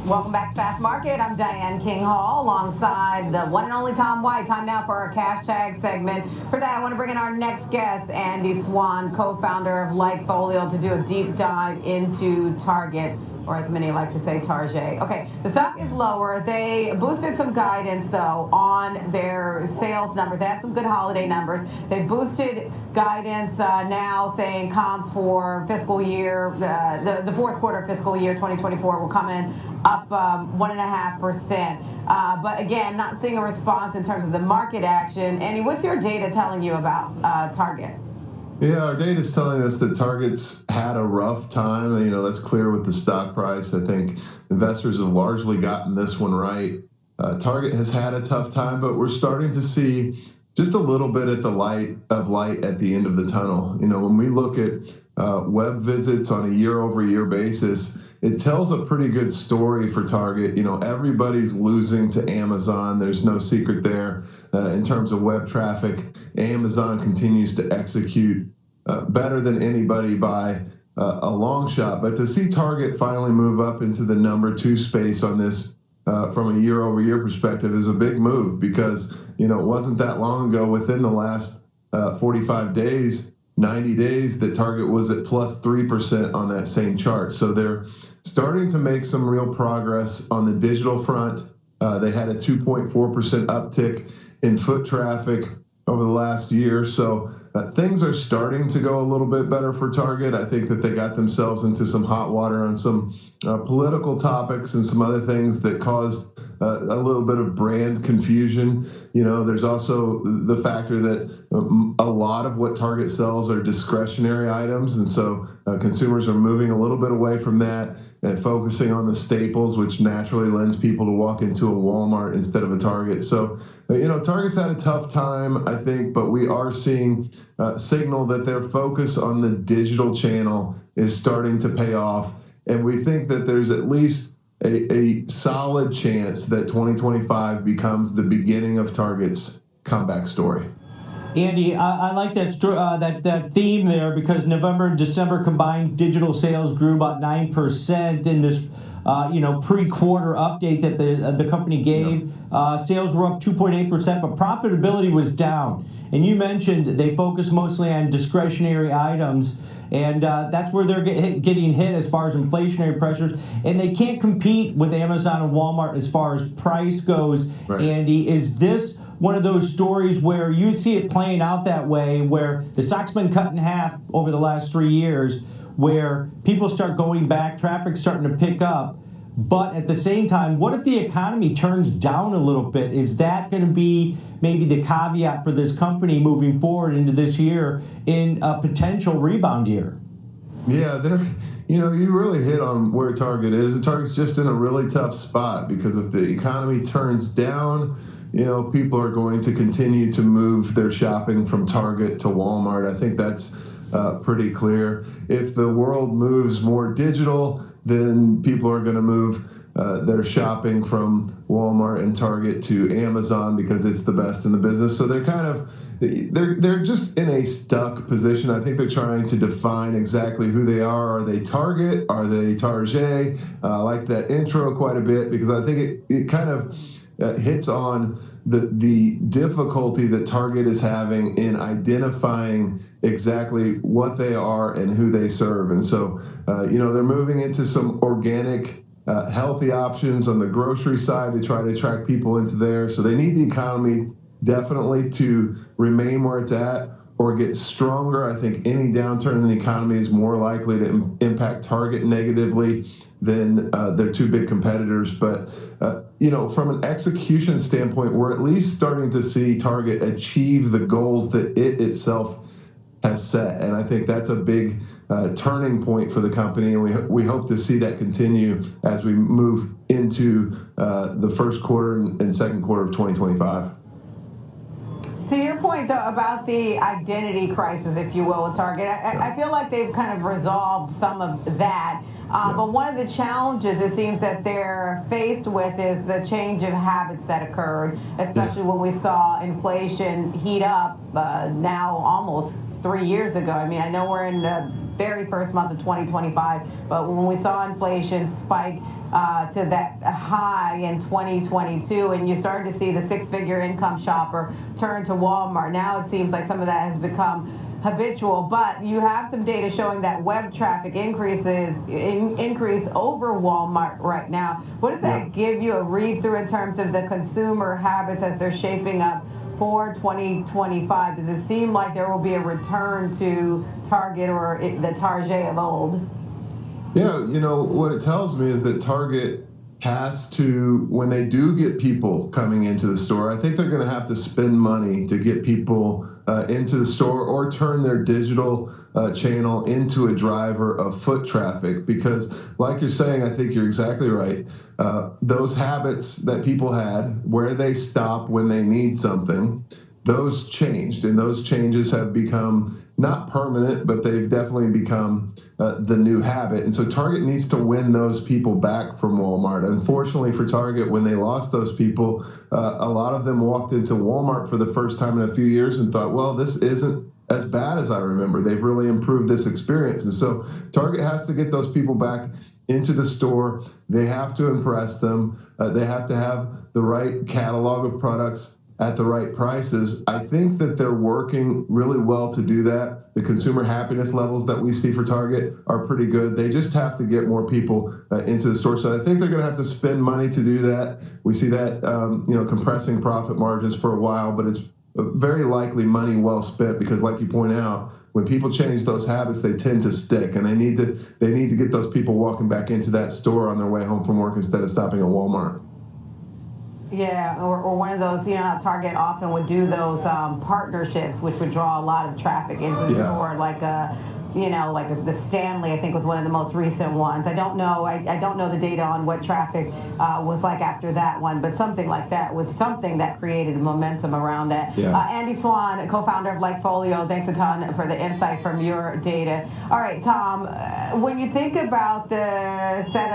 Welcome back to Fast Market. I'm Diane King Hall alongside the one and only Tom White. Time now for our cash tag segment. For that, I want to bring in our next guest, Andy Swan, co-founder of LikeFolio, to do a deep dive into Target, or as many like to say, Target. Okay, the stock is lower. They boosted some guidance, though, on their sales numbers. They had some good holiday numbers. They boosted guidance now, saying comps for fiscal year, the fourth quarter of fiscal year 2024 will come in up 1.5%. But again, not seeing a response in terms of the market action. Andy, what's your data telling you about Target? Yeah, our data is telling us that Target's had a rough time. That's clear with the stock price. I think investors have largely gotten this one right. Target has had a tough time, but we're starting to see just a little bit at the light at the end of the tunnel. When we look at web visits on a year-over-year basis, it tells a pretty good story for Target. Everybody's losing to Amazon. There's no secret there. In terms of web traffic, Amazon continues to execute better than anybody by a long shot. But to see Target finally move up into the number 2 space on this from a year-over-year perspective is a big move, because it wasn't that long ago, within the last 45 days, 90 days, that Target was at plus 3% on that same chart. So they're starting to make some real progress on the digital front. They had a 2.4% uptick in foot traffic over the last year. So things are starting to go a little bit better for Target. I think that they got themselves into some hot water on some political topics and some other things that caused a little bit of brand confusion. There's also the factor that a lot of what Target sells are discretionary items, and so consumers are moving a little bit away from that and focusing on the staples, which naturally lends people to walk into a Walmart instead of a Target. So, Target's had a tough time, I think, but we are seeing signal that their focus on the digital channel is starting to pay off, and we think that there's at least a solid chance that 2025 becomes the beginning of Target's comeback story. Andy, I like that theme there, because November and December combined digital sales grew about 9% in this pre-quarter update that the company gave. Sales were up 2.8%, but profitability was down. And you mentioned they focus mostly on discretionary items, and that's where they're getting hit as far as inflationary pressures. And they can't compete with Amazon and Walmart as far as price goes. Right. Andy, is this one of those stories where you'd see it playing out that way, where the stock's been cut in half over the last 3 years, where people start going back, traffic's starting to pick up, but at the same time, what if the economy turns down a little bit? Is that going to be maybe the caveat for this company moving forward into this year in a potential rebound year? Yeah, you really hit on where Target is. Target's just in a really tough spot, because if the economy turns down, people are going to continue to move their shopping from Target to Walmart. I think that's pretty clear. If the world moves more digital, then people are going to move their shopping from Walmart and Target to Amazon, because it's the best in the business. So they're just in a stuck position. I think they're trying to define exactly who they are. Are they Target? Are they Target? I like that intro quite a bit, because I think it kind of hits on the difficulty that Target is having in identifying exactly what they are and who they serve. And so, they're moving into some organic, healthy options on the grocery side to try to attract people into there. So they need the economy definitely to remain where it's at or get stronger. I think any downturn in the economy is more likely to impact Target negatively than their two big competitors. But, from an execution standpoint, we're at least starting to see Target achieve the goals that it itself has set. And I think that's a big turning point for the company. And we hope to see that continue as we move into the first quarter and second quarter of 2025. To your point, though, about the identity crisis, if you will, with Target, I feel like they've kind of resolved some of that. But one of the challenges it seems that they're faced with is the change of habits that occurred, especially when we saw inflation heat up now almost 3 years ago. I mean, I know we're in very first month of 2025. But when we saw inflation spike to that high in 2022, and you started to see the six-figure income shopper turn to Walmart, now it seems like some of that has become habitual, but you have some data showing that web traffic increase over Walmart right now. What does that give you a read through in terms of the consumer habits as they're shaping up for 2025? Does it seem like there will be a return to Target or the Target of old? Yeah, what it tells me is that Target has to, when they do get people coming into the store, I think they're going to have to spend money to get people into the store or turn their digital channel into a driver of foot traffic. Because like you're saying, I think you're exactly right. Those habits that people had, where they stop when they need something, those changed, and those changes have become not permanent, but they've definitely become the new habit. And so Target needs to win those people back from Walmart. Unfortunately for Target, when they lost those people, a lot of them walked into Walmart for the first time in a few years and thought, well, this isn't as bad as I remember. They've really improved this experience. And so Target has to get those people back into the store. They have to impress them. They have to have the right catalog of products at the right prices. I think that they're working really well to do that. The consumer happiness levels that we see for Target are pretty good. They just have to get more people into the store. So I think they're going to have to spend money to do that. We see that, compressing profit margins for a while, but it's very likely money well spent because, like you point out, when people change those habits, they tend to stick, and they need to get those people walking back into that store on their way home from work instead of stopping at Walmart. Yeah, or one of those, Target often would do those partnerships, which would draw a lot of traffic into the store, like like the Stanley, I think, was one of the most recent ones. I don't know the data on what traffic was like after that one, but something like that was something that created momentum around that. Yeah. Andy Swan, co-founder of LikeFolio, thanks a ton for the insight from your data. All right, Tom, when you think about the setup